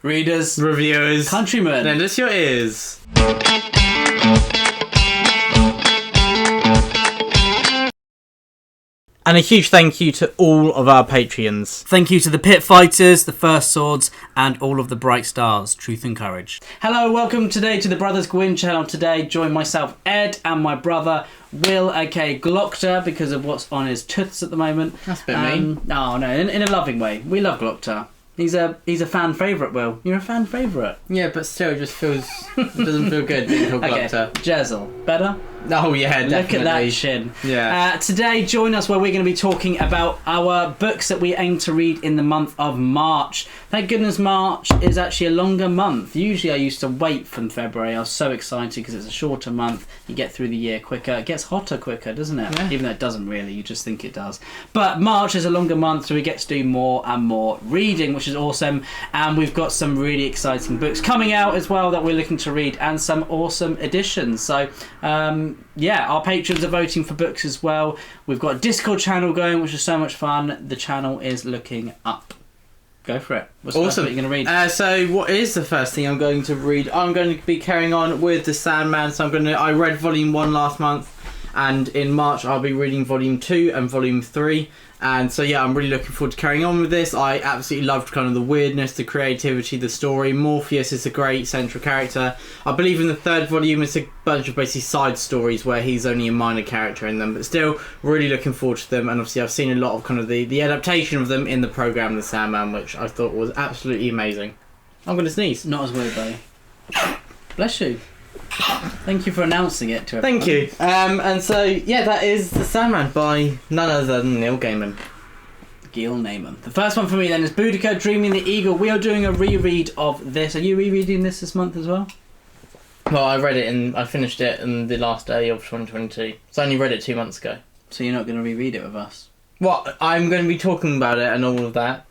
readers, reviewers, countrymen, lend us your ears. And a huge thank you to all of our Patreons. Thank you to the Pit Fighters, the First Swords, and all of the Bright Stars, Truth and Courage. Hello, welcome today to the Brothers Gwyn channel. Today, join myself, Ed, and my brother, Will, aka Glockter, because of what's on his tooths at the moment. That's a bit mean. No, in a loving way. We love Glockter. He's a fan favourite, Will. You're a fan favourite. Yeah, but still, it just doesn't feel good being called Glockter. Jezel. Better? Oh yeah, definitely. Look at that chin. Yeah. Today, join us where we're going to be talking about our books that we aim to read in the month of March. Thank goodness March is actually a longer month. Usually I used to wait from February. I was so excited because it's a shorter month. You get through the year quicker. It gets hotter quicker, doesn't it? Yeah. Even though it doesn't really. You just think it does. But March is a longer month, so we get to do more and more reading, which is awesome. And we've got some really exciting books coming out as well that we're looking to read, and some awesome editions. So, yeah, our patrons are voting for books as well. We've got a Discord channel going, which is so much fun. The channel is looking up. Go for it. What's the first book you're going to read? So what is the first thing I'm going to read? I'm going to be carrying on with the Sandman. So I read volume 1 last month, and in March I'll be reading volume 2 and volume 3. And so yeah, I'm really looking forward to carrying on with this. I absolutely loved kind of the weirdness, the creativity, the story. Morpheus is a great central character. I believe in the 3rd volume it's a bunch of basically side stories where he's only a minor character in them, but still really looking forward to them. And obviously I've seen a lot of kind of the adaptation of them in the programme The Sandman, which I thought was absolutely amazing. I'm going to sneeze. Not as weird though. Bless you. Thank you for announcing it to everyone. Thank you. And so, yeah, that is The Sandman by none other than Neil Gaiman. Gil Naiman. The first one for me then is Boudicca, Dreaming the Eagle. We are doing a reread of this. Are you rereading this month as well? Well, I read it I finished it on the last day of 2022. So I only read it 2 months ago. So you're not going to reread it with us? Well, I'm going to be talking about it and all of that.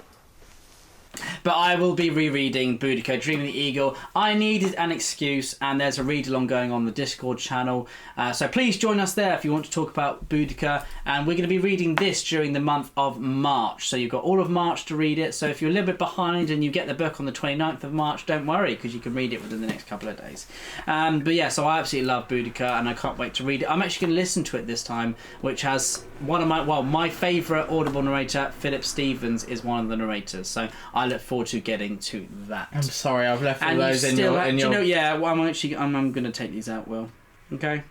But I will be rereading Boudicca, Dreaming the Eagle. I needed an excuse, and there's a read-along going on the Discord channel. So please join us there if you want to talk about Boudicca. And we're going to be reading this during the month of March. So you've got all of March to read it. So if you're a little bit behind and you get the book on the 29th of March, don't worry, because you can read it within the next couple of days. But yeah, so I absolutely love Boudicca, and I can't wait to read it. I'm actually going to listen to it this time, which has my favourite Audible narrator, Philip Stevens, is one of the narrators. So I look forward to getting to that. I'm sorry, I've left all And those you in still your... have, in do your... you know, yeah, well, I'm going to take these out, Will. Okay?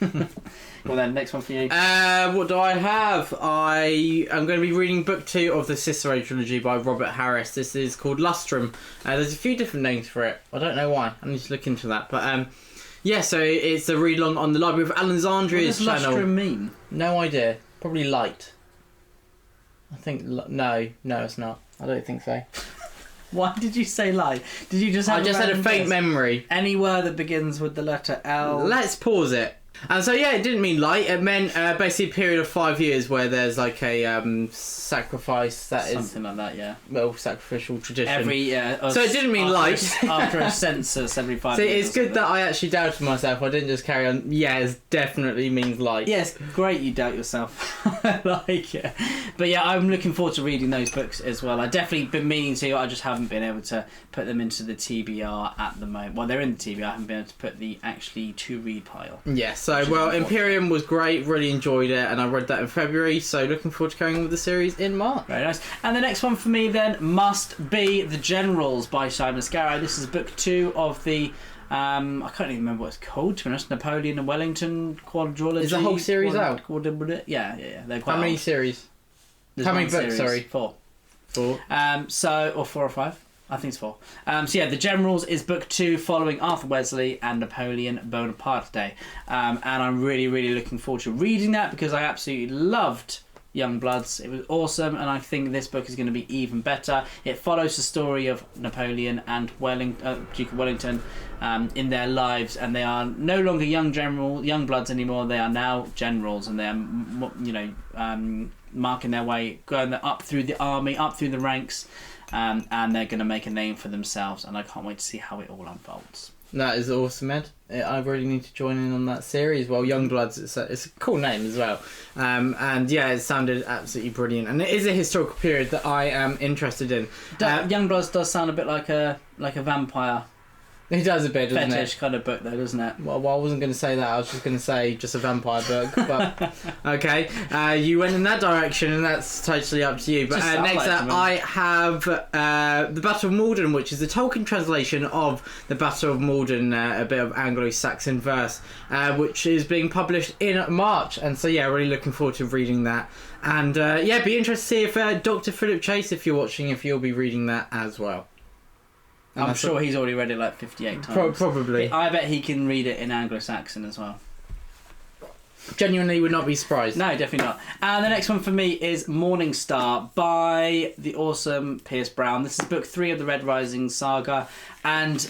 Well then, next one for you. What do I have? I am going to be reading book 2 of the Cicero trilogy by Robert Harris. This is called Lustrum. There's a few different names for it. I don't know why. I need to look into that. But yeah, so it's a read along on the Library of Alexandria's channel. What does Lustrum mean? No idea. Probably light. I think no, it's not. I don't think so. Why did you say lie? Did you just have I just had a faint memory. Any word that begins with the letter L. Let's pause it. And so yeah, it didn't mean light. It meant basically a period of 5 years where there's like a sacrifice that something is something like that. Yeah. Well, sacrificial tradition. So it didn't mean light. After a census every 5 years. See, it's good that I actually doubted myself. I didn't just carry on. Yeah, it definitely means light. Yes, great you doubt yourself. I like it. But yeah, I'm looking forward to reading those books as well. I've definitely been meaning to. I just haven't been able to put them into the TBR at the moment. Well, they're in the TBR. I haven't been able to put the actually to read pile. Yes. So, well, Imperium was great, really enjoyed it, and I read that in February, so looking forward to carrying on with the series in March. Very nice. And the next one for me then must be The Generals by Simon Scarrow. This is book 2 of the, I can't even remember what it's called, to be honest, Napoleon and Wellington quadrilogy. Is the whole series out? Yeah. They're quite How many old. series? There's How many one books, series. sorry? 4. 4. Or 4 or 5. I think it's 4. So yeah, The Generals is book 2 following Arthur Wesley and Napoleon Bonaparte. And I'm really, really looking forward to reading that because I absolutely loved Young Bloods. It was awesome, and I think this book is going to be even better. It follows the story of Napoleon and Duke of Wellington in their lives, and they are no longer young bloods anymore. They are now generals, and they are, marking their way, going up through the army, up through the ranks. And they're going to make a name for themselves, and I can't wait to see how it all unfolds. That is awesome, Ed. I really need to join in on that series. Well, Youngbloods, it's a cool name as well. And yeah, it sounded absolutely brilliant. And it is a historical period that I am interested in. Youngbloods does sound a bit like a vampire. It does a bit, doesn't fetish kind of book though, doesn't it? Well, I wasn't going to say that. I was just going to say just a vampire book. But okay, you went in that direction, and that's totally up to you. But next up, I have the Battle of Morden, which is the Tolkien translation of the Battle of Morden, a bit of Anglo-Saxon verse, which is being published in March. And so yeah, really looking forward to reading that. And yeah, be interested to see if Dr. Philip Chase, if you're watching, if you'll be reading that as well. I'm sure he's already read it like 58 times. Probably. I bet he can read it in Anglo-Saxon as well. Genuinely would not be surprised. No, definitely not. And the next one for me is Morningstar by the awesome Pierce Brown. This is book 3 of the Red Rising saga. And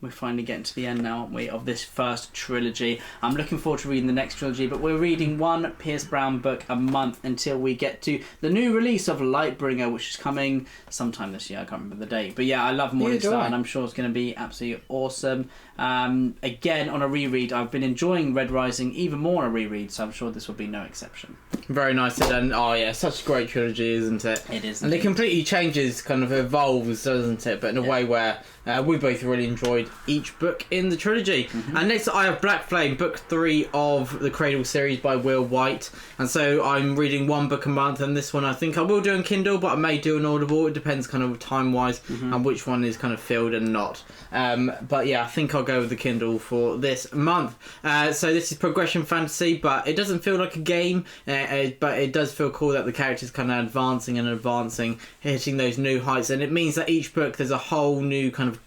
we're finally getting to the end now, aren't we, of this first trilogy. I'm looking forward to reading the next trilogy, but we're reading one Pierce Brown book a month until we get to the new release of Lightbringer, which is coming sometime this year. I can't remember the date. But yeah, I love Morningstar, and I'm sure it's going to be absolutely awesome. Again, on a reread, I've been enjoying Red Rising even more on a reread, so I'm sure this will be no exception. Very nice, and oh yeah, such a great trilogy, isn't it? It is. And it completely changes, kind of evolves, doesn't it? But in a way where we both really enjoyed each book in the trilogy. And next I have Black Flame, book 3 of the Cradle series by Will White. And so I'm reading one book a month, and this one I think I will do on Kindle, but I may do an Audible. It depends kind of time-wise and which one is kind of filled and not. But yeah, I think I'll go with the Kindle for this month. So this is progression fantasy, but it doesn't feel like a game, but it does feel cool that the characters kind of advancing, hitting those new heights, and it means that each book there's a whole new kind of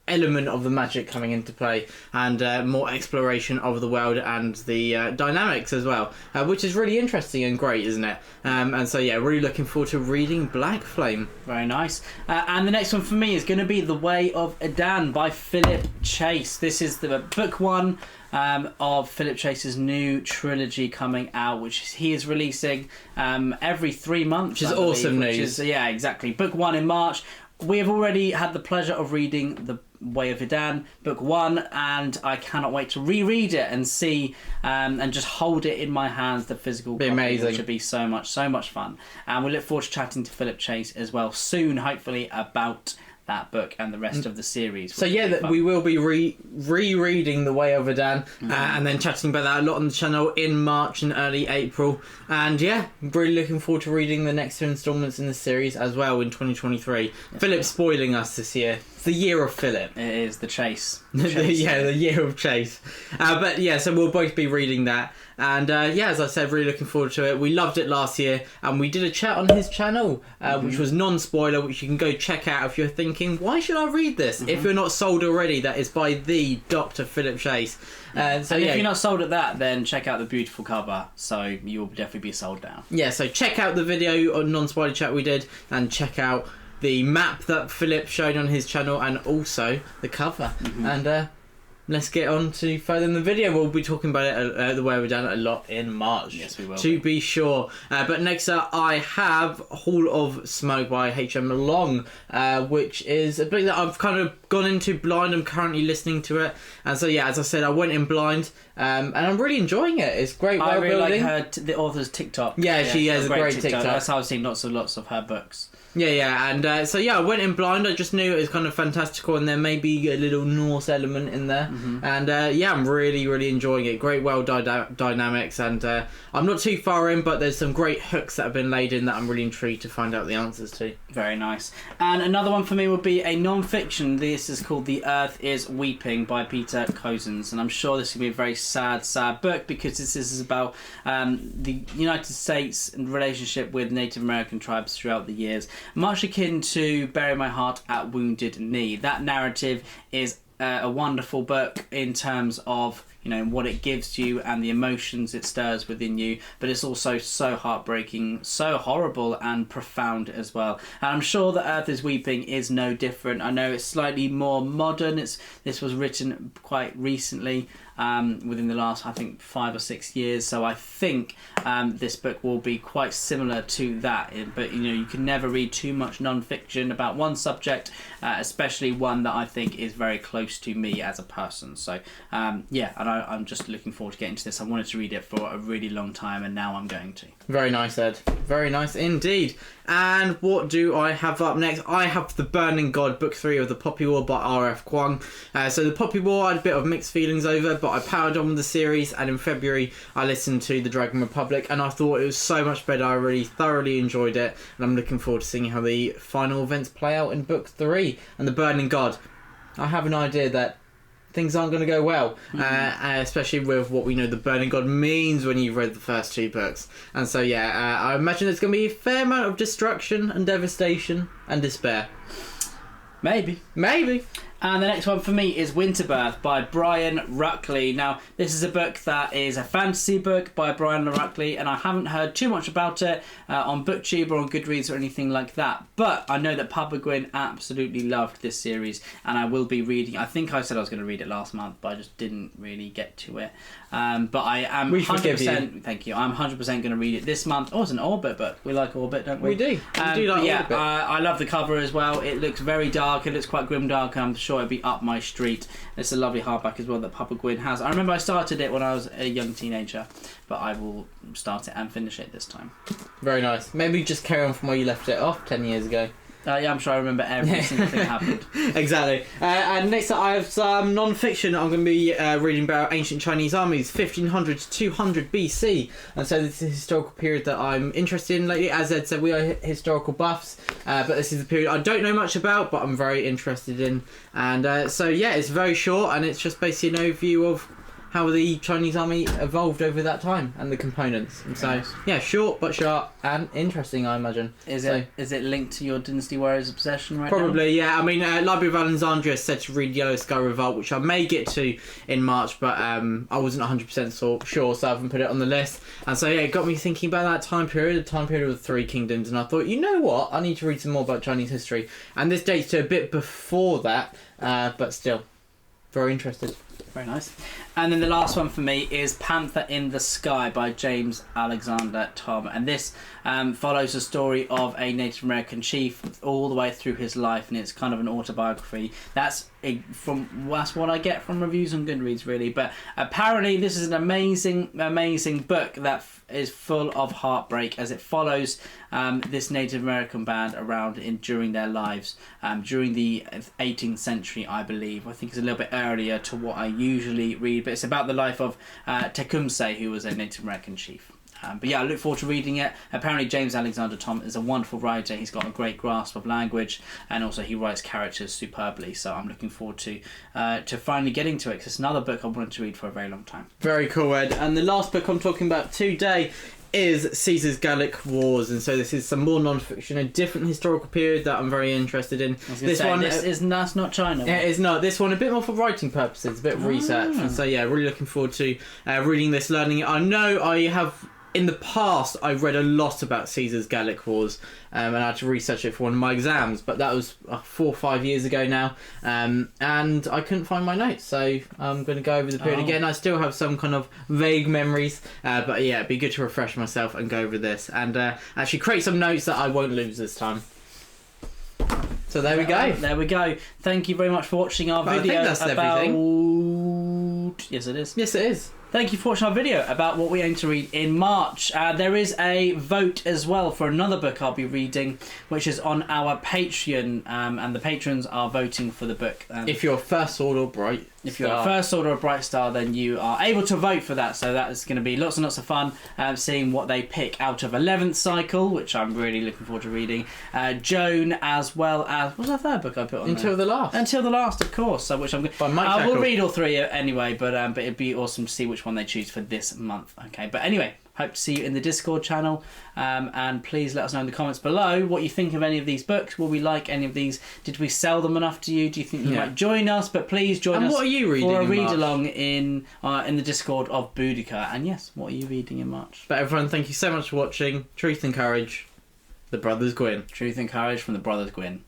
element of the magic coming into play, and more exploration of the world and the dynamics as well, which is really interesting and great, isn't it? And so yeah, really looking forward to reading Black Flame. Very nice. And the next one for me is going to be The Way of Adan by Philip Chase. This is the book 1 of Philip Chase's new trilogy coming out, which he is releasing every 3 months, which is awesome news. Yeah, exactly. Book 1 in March. We have already had the pleasure of reading The Way of Adan, book 1, and I cannot wait to reread it and see and just hold it in my hands, the physical copy, amazing. which should be so much fun. And we look forward to chatting to Philip Chase as well soon, hopefully, about that book and the rest of the series. So yeah, we will be rereading The Way of Adan, and then chatting about that a lot on the channel in March and early April. And yeah, really looking forward to reading the next 2 instalments in the series as well in 2023. Yes, Philip's spoiling us this year. It's the year of Philip. It is the Chase. The year of Chase. But yeah, so we'll both be reading that. And yeah, as I said, really looking forward to it. We loved it last year, and we did a chat on his channel, which was non-spoiler, which you can go check out if you're thinking, why should I read this? If you're not sold already, that is by the Dr. Philip Chase. So and if you're not sold at that, then check out the beautiful cover, so you'll definitely be sold now. Yeah, so check out the video on non-spoiler chat we did, and check out the map that Philip showed on his channel, and also the cover. And let's get on to further in the video. We'll be talking about it, The Way of Adan, a lot in March. Yes, we will. To be sure. But next up, I have Hall of Smoke by H.M. Long, which is a book that I've kind of gone into blind. I'm currently listening to it. And so, yeah, as I said, I went in blind, and I'm really enjoying it. It's great world building. I really like the author's TikTok. Yeah, she has a great TikTok. That's how I've seen lots of her books. Yeah, and so yeah, I went in blind. I just knew it was kind of fantastical, and there may be a little Norse element in there. And yeah, I'm really enjoying it. Great world dynamics, and I'm not too far in, but there's some great hooks that have been laid in that I'm really intrigued to find out the answers to. Very nice. And another one for me would be a non-fiction. This is called The Earth is Weeping by Peter Cozens, and I'm sure this will be a very sad book, because this is about the United States and relationship with Native American tribes throughout the years. Much akin to Bury My Heart at Wounded Knee. That narrative is a wonderful book in terms of you know, what it gives you and the emotions it stirs within you, but it's also so heartbreaking, so horrible and profound as well. And I'm sure that Earth is Weeping is no different. I know it's slightly more modern. This was written quite recently, within the last, I think, 5 or 6 years. So I think this book will be quite similar to that. But, you know, you can never read too much non-fiction about one subject, especially one that I think is very close to me as a person. So, yeah, and I'm just looking forward to getting to this. I wanted to read it for a really long time, and now I'm going to. Very nice, Ed. Very nice indeed. And what do I have up next? I have The Burning God, Book 3 of The Poppy War by R.F. Kuang. So The Poppy War I had a bit of mixed feelings over, but I powered on with the series, and in February I listened to The Dragon Republic, and I thought it was so much better. I really thoroughly enjoyed it, and I'm looking forward to seeing how the final events play out in Book 3. And The Burning God, I have an idea that things aren't going to go well, especially with what we know the Burning God means when you've read the first 2 books. And so, yeah, I imagine there's going to be a fair amount of destruction and devastation and despair. Maybe. And the next one for me is Winterbirth by Brian Ruckley. Now, this is a book that is a fantasy book by Brian Ruckley, and I haven't heard too much about it on BookTube or on Goodreads or anything like that. But I know that Papa Gwyn absolutely loved this series, and I will be reading. I think I said I was going to read it last month, but I just didn't really get to it. But I am 100%. Thank you. I'm 100% going to read it this month. Oh, it's an Orbit book. We like Orbit, don't we? We do. We do like Orbit. I love the cover as well. It looks very dark. It looks quite grimdark. I'm sure it'd be up my street. It's a lovely hardback as well that Papa Gwyn has. I remember I started it when I was a young teenager, but I will start it and finish it this time. Very nice. Maybe just carry on from where you left it off 10 years ago. Yeah, I'm sure I remember every single thing that happened. Exactly. And next up I have some non-fiction. I'm going to be reading about ancient Chinese armies, 1500 to 200 BC. And so this is a historical period that I'm interested in lately. As Ed said, we are historical buffs, but this is a period I don't know much about, but I'm very interested in. And so, yeah, it's very short, and it's just basically an overview of how the Chinese army evolved over that time and the components. And so, yeah, short but sharp and interesting, I imagine. Is it linked to your Dynasty Warriors obsession right Probably, now? yeah. I mean, Library of Alexandria said to read Yellow Sky Revolt, which I may get to in March, but I wasn't 100% sure, so I haven't put it on the list. And so, yeah, it got me thinking about that time period, the time period of the Three Kingdoms, and I thought, you know what? I need to read some more about Chinese history. And this dates to a bit before that, but still, very interested. Very nice. And then the last one for me is Panther in the Sky by James Alexander Thom. And this follows the story of a Native American chief all the way through his life, and it's kind of an autobiography. That's what I get from reviews on Goodreads, really. But apparently this is an amazing book that is full of heartbreak, as it follows this Native American band around during their lives, during the 18th century, I believe. I think it's a little bit earlier to what I usually read, but it's about the life of Tecumseh, who was a Native American chief. But yeah, I look forward to reading it. Apparently James Alexander Thom is a wonderful writer. He's got a great grasp of language, and also he writes characters superbly. So I'm looking forward to finally getting to it, because it's another book I wanted to read for a very long time. Very cool, Ed. And the last book I'm talking about today is Caesar's Gallic Wars, and so this is some more non-fiction, a different historical period that I'm very interested in. That's not China. Yeah, it's not. This one a bit more for writing purposes, a bit of research, and so yeah, really looking forward to reading this, learning it. I know I have. In the past, I've read a lot about Caesar's Gallic Wars, and I had to research it for one of my exams, but that was 4 or 5 years ago now, and I couldn't find my notes, so I'm going to go over the period again. I still have some kind of vague memories, but yeah, it'd be good to refresh myself and go over this, and actually create some notes that I won't lose this time. So there we go. There we go. Thank you very much for watching our video. I think that's everything. Yes, it is. Yes, it is. Thank you for watching our video about what we aim to read in March. There is a vote as well for another book I'll be reading, which is on our Patreon, and the patrons are voting for the book. If you're First Sword or Bright If you're a First Sword or a Bright Star, then you are able to vote for that. So that is going to be lots and lots of fun, seeing what they pick out of 11th Cycle, which I'm really looking forward to reading. Joan, as well as... What's the third book I put on Until the Last. Until the Last, of course. So which I will read all three anyway, but it'd be awesome to see which which one they choose for this month. Okay, but anyway, hope to see you in the Discord channel, and please let us know in the comments below what you think of any of these books. Will we like any of these? Did we sell them enough to you? Do you think you might join us? But please join us. What are you reading for a in read March? along in the Discord of Boudicca. And yes, what are you reading in March? But everyone, thank you so much for watching. Truth and Courage, the Brothers Gwyn. Truth and Courage from the Brothers Gwyn.